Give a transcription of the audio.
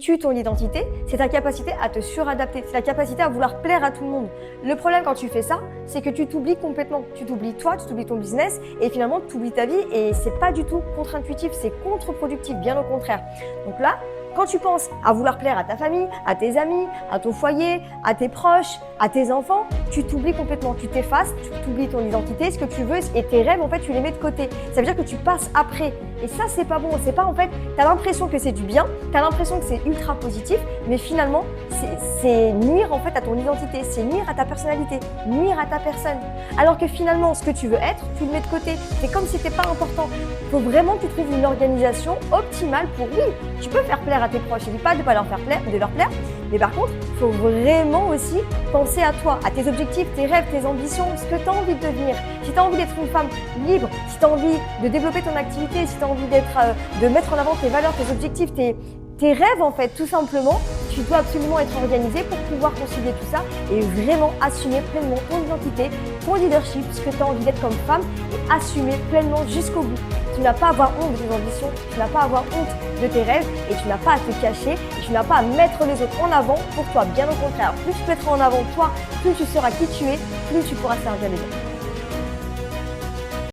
tue ton identité, c'est ta capacité à te suradapter, c'est la capacité à vouloir plaire à tout le monde. Le problème quand tu fais ça, c'est que tu t'oublies complètement. Tu t'oublies toi, tu t'oublies ton business et finalement tu oublies ta vie et c'est pas du tout contre-intuitif, c'est contre-productif, bien au contraire. Donc là, quand tu penses à vouloir plaire à ta famille, à tes amis, à ton foyer, à tes proches, à tes enfants, tu t'oublies complètement, tu t'effaces, tu t'oublies ton identité, ce que tu veux et tes rêves en fait tu les mets de côté. Ça veut dire que tu passes après et ça c'est pas bon, c'est pas en fait, tu as l'impression que c'est du bien, tu as l'impression que c'est ultra positif mais finalement c'est nuire en fait à ton identité, c'est nuire à ta personnalité, nuire à ta personne. Alors que finalement ce que tu veux être, tu le mets de côté, c'est comme si c'était pas important. Il faut vraiment que tu trouves une organisation optimale pour oui, tu peux faire plaire à tes proches, je ne dis pas de pas leur faire plaire, de leur plaire, mais par contre, il faut vraiment aussi penser à toi, à tes objectifs, tes rêves, tes ambitions, ce que tu as envie de devenir. Si tu as envie d'être une femme libre, si tu as envie de développer ton activité, si tu as envie de mettre en avant tes valeurs, tes objectifs, tes rêves en fait, tout simplement, tu dois absolument être organisé pour pouvoir concilier tout ça et vraiment assumer pleinement ton identité, ton leadership, ce que tu as envie d'être comme femme et assumer pleinement jusqu'au bout. Tu n'as pas à avoir honte de tes ambitions, tu n'as pas à avoir honte de tes rêves et tu n'as pas à te cacher et tu n'as pas à mettre les autres en avant pour toi. Bien au contraire, plus tu mettras en avant toi, plus tu seras qui tu es, plus tu pourras servir les autres.